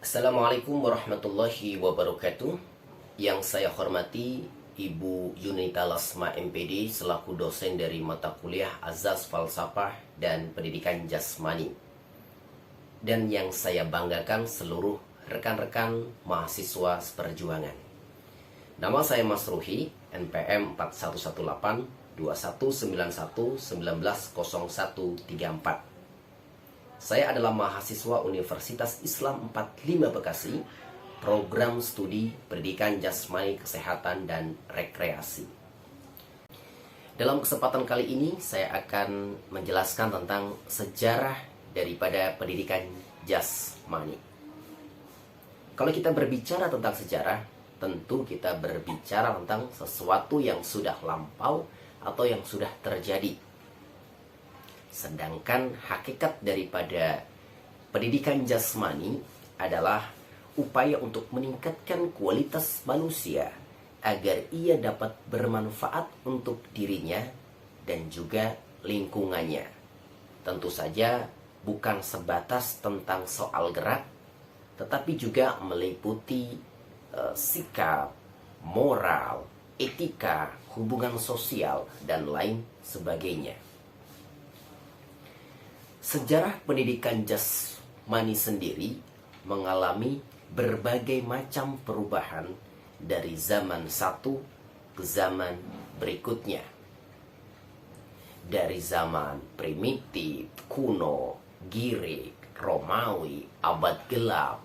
Assalamualaikum warahmatullahi wabarakatuh. Yang saya hormati Ibu Yunita Lasma MPD selaku dosen dari mata kuliah Azas Falsafah dan Pendidikan Jasmani. Dan yang saya banggakan seluruh rekan-rekan mahasiswa seperjuangan. Nama saya Mas Ruhi, NPM 4118 2191 190134. Saya adalah mahasiswa Universitas Islam 45 Bekasi, program studi Pendidikan Jasmani, Kesehatan, dan Rekreasi. Dalam kesempatan kali ini, saya akan menjelaskan tentang sejarah daripada pendidikan jasmani. Kalau kita berbicara tentang sejarah, tentu kita berbicara tentang sesuatu yang sudah lampau atau yang sudah terjadi. Sedangkan hakikat daripada pendidikan jasmani adalah upaya untuk meningkatkan kualitas manusia agar ia dapat bermanfaat untuk dirinya dan juga lingkungannya. Tentu saja bukan sebatas tentang soal gerak, tetapi juga meliputi sikap, moral, etika, hubungan sosial, dan lain sebagainya. Sejarah pendidikan jasmani sendiri mengalami berbagai macam perubahan dari zaman satu ke zaman berikutnya. Dari zaman primitif, kuno, Girik, Romawi, abad gelap,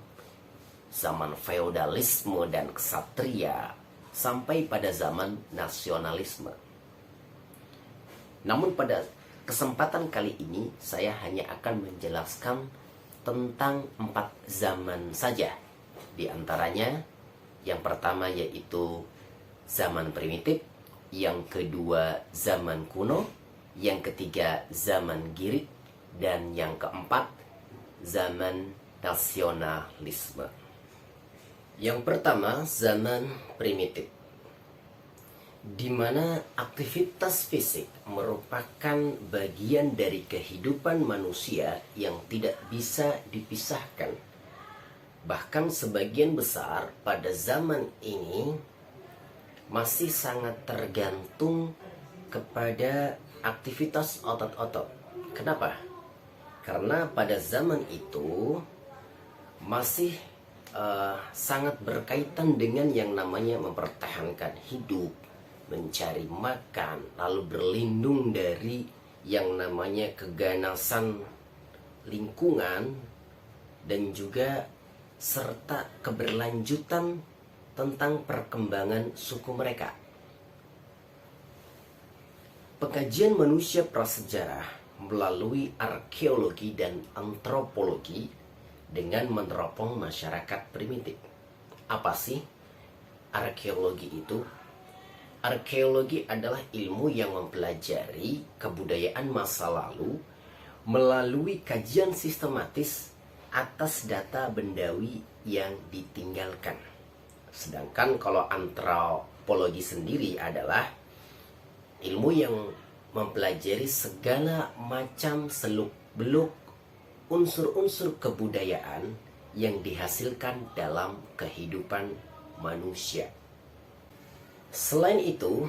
zaman feodalisme dan ksatria, sampai pada zaman nasionalisme. Namun pada kesempatan kali ini saya hanya akan menjelaskan tentang 4 zaman saja. Di antaranya yang pertama yaitu zaman primitif, yang kedua zaman kuno, yang ketiga zaman Girik, dan yang keempat zaman nasionalisme. Yang pertama zaman primitif, di mana aktivitas fisik merupakan bagian dari kehidupan manusia yang tidak bisa dipisahkan. Bahkan sebagian besar pada zaman ini masih sangat tergantung kepada aktivitas otot-otot. Kenapa? Karena pada zaman itu masih sangat berkaitan dengan yang namanya mempertahankan hidup, mencari makan, lalu berlindung dari yang namanya keganasan lingkungan, dan juga serta keberlanjutan tentang perkembangan suku mereka. Pengkajian manusia prasejarah melalui arkeologi dan antropologi dengan meneropong masyarakat primitif. Apa sih arkeologi itu? Arkeologi adalah ilmu yang mempelajari kebudayaan masa lalu melalui kajian sistematis atas data bendawi yang ditinggalkan. Sedangkan kalau antropologi sendiri adalah ilmu yang mempelajari segala macam seluk-beluk unsur-unsur kebudayaan yang dihasilkan dalam kehidupan manusia. Selain itu,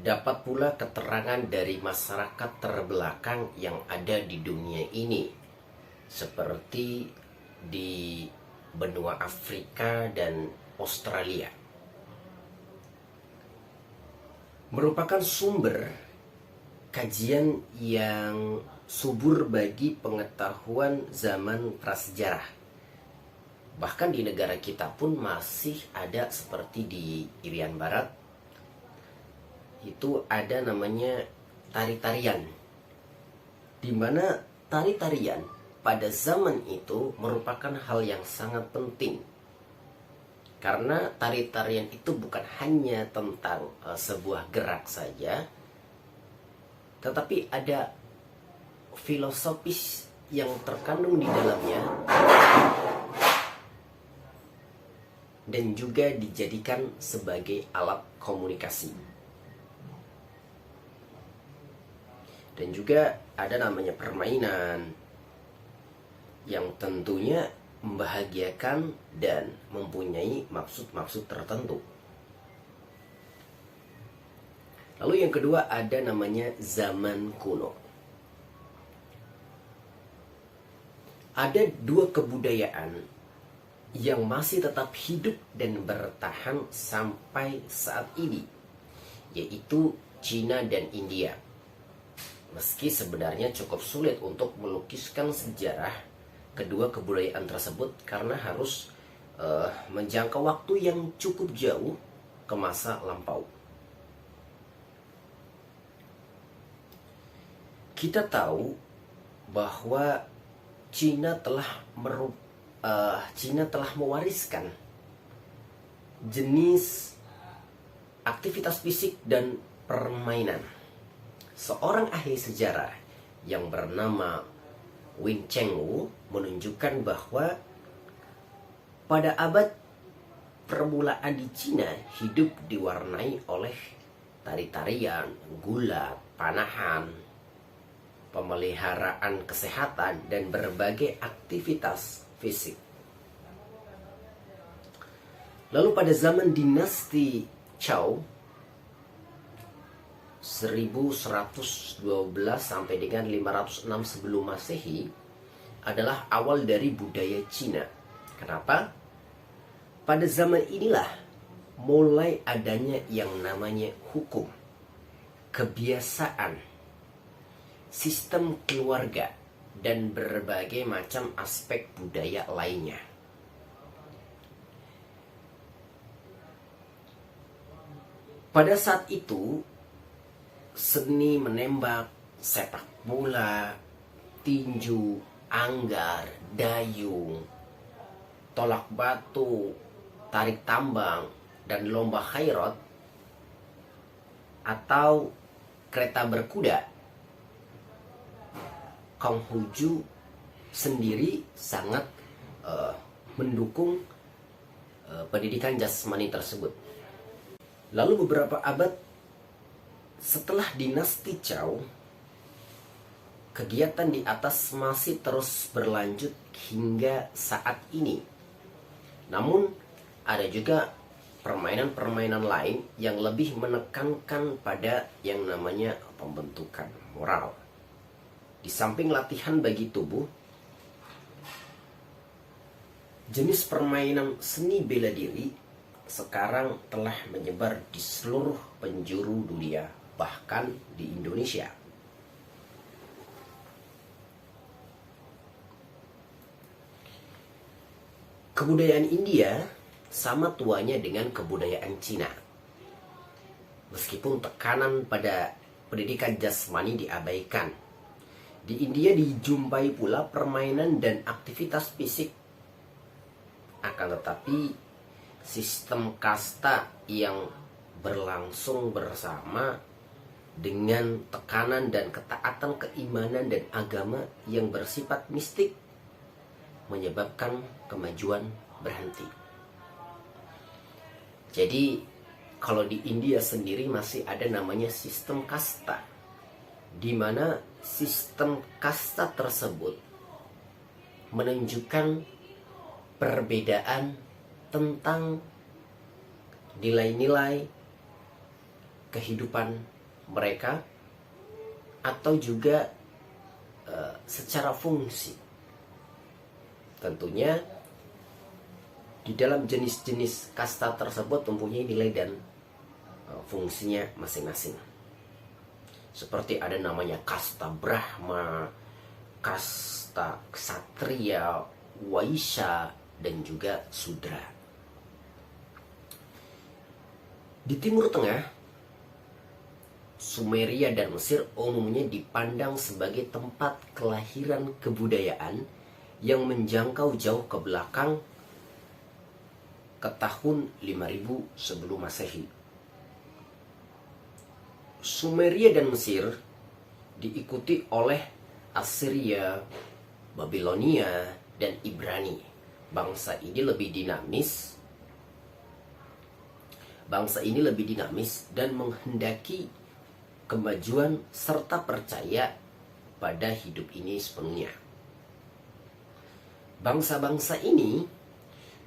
dapat pula keterangan dari masyarakat terbelakang yang ada di dunia ini, seperti di benua Afrika dan Australia. Merupakan sumber kajian yang subur bagi pengetahuan zaman prasejarah. Bahkan di negara kita pun masih ada, seperti di Irian Barat, itu ada namanya tari-tarian, di mana tari-tarian pada zaman itu merupakan hal yang sangat penting. Karena tari-tarian itu bukan hanya tentang sebuah gerak saja, tetapi ada filosofis yang terkandung di dalamnya, dan juga dijadikan sebagai alat komunikasi. Dan juga ada namanya permainan, yang tentunya membahagiakan dan mempunyai maksud-maksud tertentu. Lalu yang kedua ada namanya zaman kuno. Ada dua kebudayaan yang masih tetap hidup dan bertahan sampai saat ini, yaitu Cina dan India. Meski sebenarnya cukup sulit untuk melukiskan sejarah kedua kebudayaan tersebut karena harus menjangkau waktu yang cukup jauh ke masa lampau. Kita tahu bahwa Cina telah mewariskan jenis aktivitas fisik dan permainan. Seorang ahli sejarah yang bernama Wing Chengwu menunjukkan bahwa pada abad permulaan di Cina hidup diwarnai oleh tari-tarian, gulat, panahan, pemeliharaan kesehatan, dan berbagai aktivitas fisik. Lalu pada zaman dinasti Zhou 1112 sampai dengan 506 sebelum Masehi adalah awal dari budaya Cina. Kenapa? Pada zaman inilah mulai adanya yang namanya hukum, kebiasaan, sistem keluarga, dan berbagai macam aspek budaya lainnya. Pada saat itu, seni menembak, sepak bola, tinju, anggar, dayung, tolak batu, tarik tambang, dan lomba khairot atau kereta berkuda, Konghucu sendiri sangat mendukung pendidikan jasmani tersebut. Lalu beberapa abad setelah dinasti Zhou, kegiatan di atas masih terus berlanjut hingga saat ini. Namun ada juga permainan-permainan lain yang lebih menekankan pada yang namanya pembentukan moral. Di samping latihan bagi tubuh, jenis permainan seni bela diri sekarang telah menyebar di seluruh penjuru dunia, bahkan di Indonesia. Kebudayaan India sama tuanya dengan kebudayaan Cina. Meskipun tekanan pada pendidikan jasmani diabaikan, di India dijumpai pula permainan dan aktivitas fisik. Akan tetapi, sistem kasta yang berlangsung bersama dengan tekanan dan ketaatan keimanan dan agama yang bersifat mistik menyebabkan kemajuan berhenti. Jadi, kalau di India sendiri masih ada namanya sistem kasta, di mana sistem kasta tersebut menunjukkan perbedaan tentang nilai-nilai kehidupan mereka atau juga secara fungsi. Tentunya di dalam jenis-jenis kasta tersebut mempunyai nilai dan fungsinya masing-masing. Seperti ada namanya kasta Brahma, kasta Ksatria, Waisya, dan juga Sudra. Di Timur Tengah, Sumeria dan Mesir umumnya dipandang sebagai tempat kelahiran kebudayaan yang menjangkau jauh ke belakang ke tahun 5000 sebelum Masehi. Sumeria dan Mesir diikuti oleh Assyria, Babilonia, dan Ibrani. Bangsa ini lebih dinamis dan menghendaki kemajuan serta percaya pada hidup ini sepenuhnya. Bangsa-bangsa ini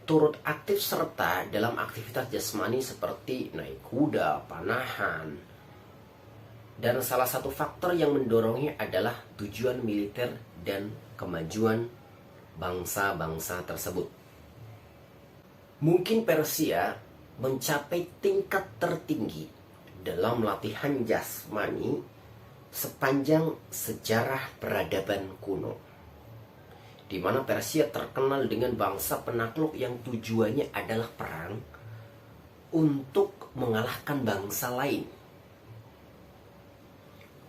turut aktif serta dalam aktivitas jasmani seperti naik kuda, panahan. Dan salah satu faktor yang mendorongnya adalah tujuan militer dan kemajuan bangsa-bangsa tersebut. Mungkin Persia mencapai tingkat tertinggi dalam latihan jasmani sepanjang sejarah peradaban kuno, di mana Persia terkenal dengan bangsa penakluk yang tujuannya adalah perang untuk mengalahkan bangsa lain.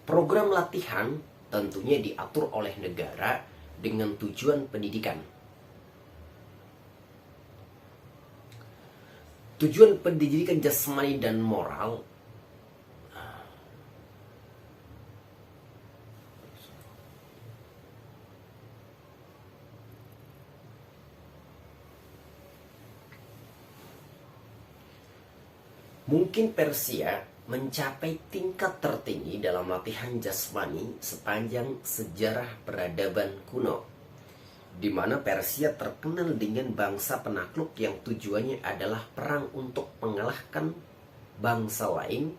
Program latihan tentunya diatur oleh negara dengan tujuan pendidikan. Tujuan pendidikan jasmani dan moral mungkin Persia mencapai tingkat tertinggi dalam latihan jasmani sepanjang sejarah peradaban kuno, di mana Persia terkenal dengan bangsa penakluk yang tujuannya adalah perang untuk mengalahkan bangsa lain.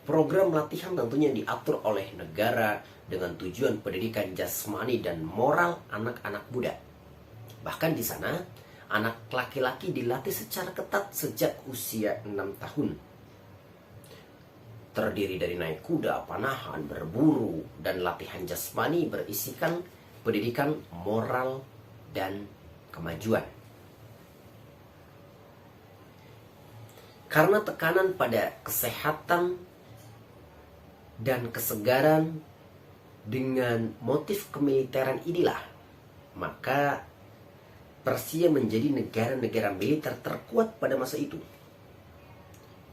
Program latihan tentunya diatur oleh negara dengan tujuan pendidikan jasmani dan moral anak-anak muda. Bahkan di sana, anak laki-laki dilatih secara ketat sejak usia 6 tahun. Terdiri dari naik kuda, panahan, berburu, dan latihan jasmani berisikan pendidikan moral dan kemajuan. Karena tekanan pada kesehatan dan kesegaran dengan motif kemiliteran inilah, maka Persia menjadi negara-negara militer terkuat pada masa itu.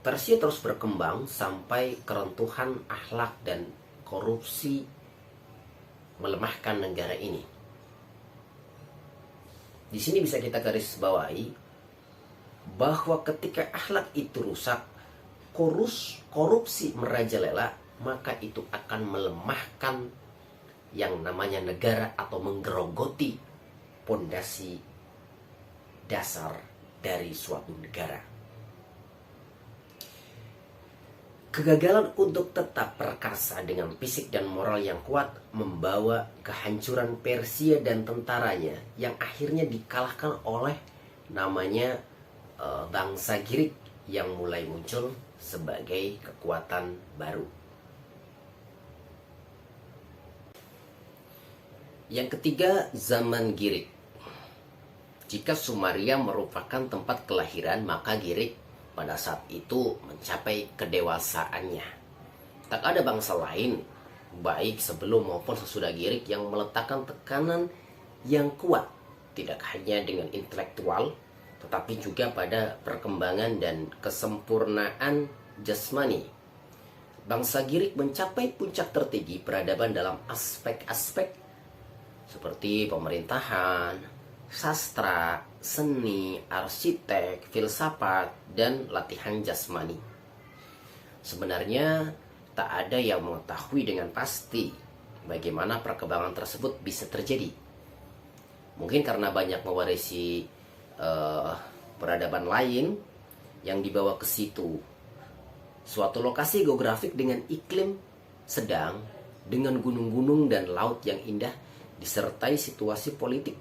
Persia terus berkembang sampai keruntuhan akhlak dan korupsi melemahkan negara ini. Di sini bisa kita garis bawahi bahwa ketika akhlak itu rusak, korupsi merajalela, maka itu akan melemahkan yang namanya negara atau menggerogoti pondasi dasar dari suatu negara. Kegagalan untuk tetap perkasa dengan fisik dan moral yang kuat membawa kehancuran Persia dan tentaranya yang akhirnya dikalahkan oleh namanya bangsa Girik yang mulai muncul sebagai kekuatan baru. Yang ketiga, zaman Girik. Jika Sumeria merupakan tempat kelahiran, maka Girik pada saat itu mencapai kedewasaannya. Tak ada bangsa lain, baik sebelum maupun sesudah Girik, yang meletakkan tekanan yang kuat, tidak hanya dengan intelektual, tetapi juga pada perkembangan dan kesempurnaan jasmani. Bangsa Girik mencapai puncak tertinggi peradaban dalam aspek-aspek seperti pemerintahan, sastra, seni, arsitek, filsafat, dan latihan jasmani. Sebenarnya tak ada yang mengetahui dengan pasti bagaimana perkembangan tersebut bisa terjadi. Mungkin karena banyak mewarisi peradaban lain yang dibawa ke situ. Suatu lokasi geografik dengan iklim sedang, dengan gunung-gunung dan laut yang indah, disertai situasi politik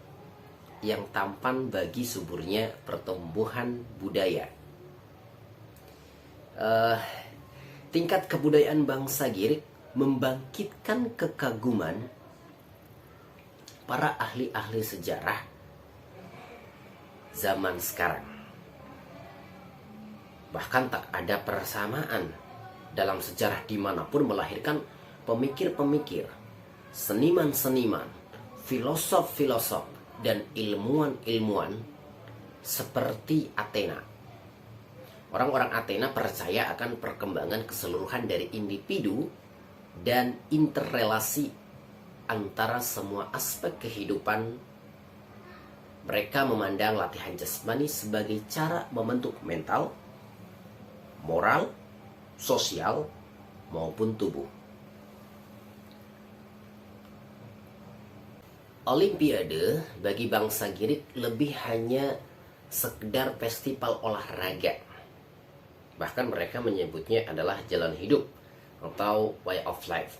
yang tampan bagi suburnya pertumbuhan budaya. Tingkat kebudayaan bangsa Girik membangkitkan kekaguman para ahli-ahli sejarah zaman sekarang. Bahkan tak ada persamaan dalam sejarah dimanapun melahirkan pemikir-pemikir, seniman-seniman, filosof-filosof, dan ilmuwan-ilmuwan seperti Athena. Orang-orang Athena percaya akan perkembangan keseluruhan dari individu dan interrelasi antara semua aspek kehidupan. Mereka memandang latihan jasmani sebagai cara membentuk mental, moral, sosial, maupun tubuh. Olimpiade bagi bangsa Girik lebih hanya sekedar festival olahraga. Bahkan mereka menyebutnya adalah jalan hidup atau way of life.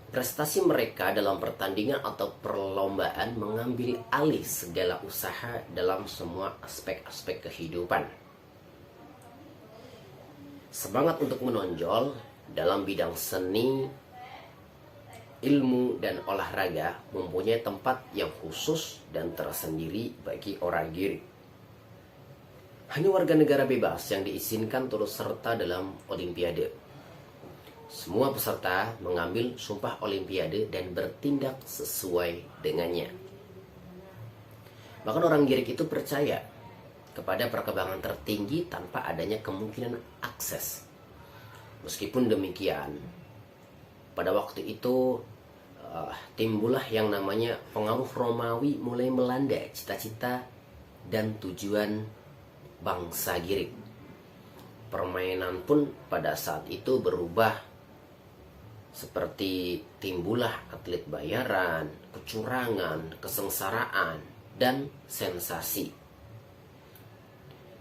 Prestasi mereka dalam pertandingan atau perlombaan mengambil alih segala usaha dalam semua aspek-aspek kehidupan. Semangat untuk menonjol dalam bidang seni, ilmu, dan olahraga mempunyai tempat yang khusus dan tersendiri bagi orang Girik. Hanya warga negara bebas yang diizinkan turut serta dalam Olimpiade. Semua peserta mengambil sumpah Olimpiade dan bertindak sesuai dengannya. Bahkan orang Girik itu percaya kepada perkembangan tertinggi tanpa adanya kemungkinan akses. Meskipun demikian, pada waktu itu timbullah yang namanya pengaruh Romawi mulai melanda cita-cita dan tujuan bangsa Girik. Permainan pun pada saat itu berubah, seperti timbullah atlet bayaran, kecurangan, kesengsaraan, dan sensasi.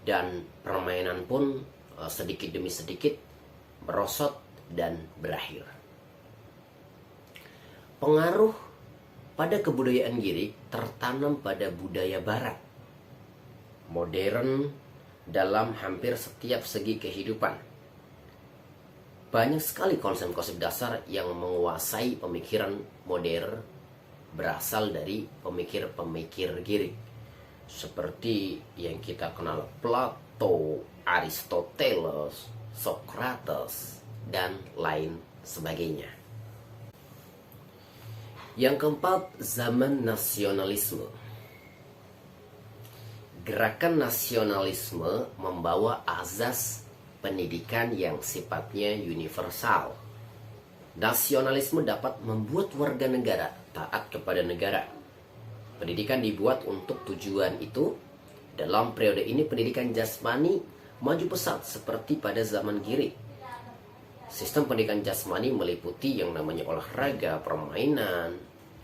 Dan permainan pun sedikit demi sedikit merosot dan berakhir. Pengaruh pada kebudayaan Girik tertanam pada budaya barat, modern dalam hampir setiap segi kehidupan. Banyak sekali konsep-konsep dasar yang menguasai pemikiran modern berasal dari pemikir-pemikir Girik, seperti yang kita kenal Plato, Aristoteles, Socrates, dan lain sebagainya. Yang keempat, zaman nasionalisme. Gerakan nasionalisme membawa azas pendidikan yang sifatnya universal. Nasionalisme dapat membuat warga negara taat kepada negara. Pendidikan dibuat untuk tujuan itu. Dalam periode ini pendidikan jasmani maju pesat seperti pada zaman Girik. Sistem pendidikan jasmani meliputi yang namanya olahraga, permainan,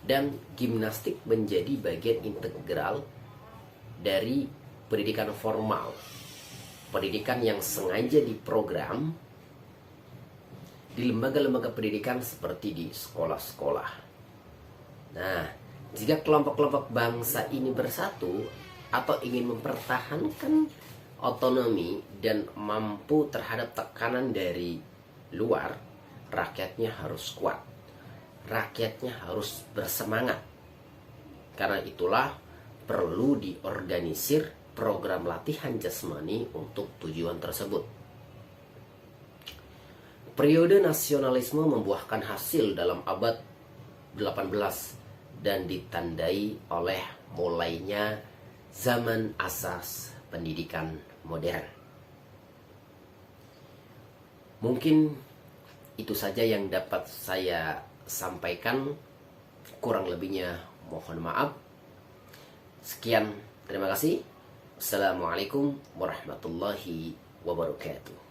dan gimnastik menjadi bagian integral dari pendidikan formal. Pendidikan yang sengaja diprogram di lembaga-lembaga pendidikan seperti di sekolah-sekolah. Nah, jika kelompok-kelompok bangsa ini bersatu atau ingin mempertahankan otonomi dan mampu terhadap tekanan dari luar, rakyatnya harus kuat. Rakyatnya harus bersemangat. Karena itulah perlu diorganisir program latihan jasmani untuk tujuan tersebut. Periode nasionalisme membuahkan hasil dalam abad 18 dan ditandai oleh mulainya zaman asas pendidikan modern. Mungkin itu saja yang dapat saya sampaikan. Kurang lebihnya mohon maaf. Sekian, terima kasih. Assalamualaikum warahmatullahi wabarakatuh.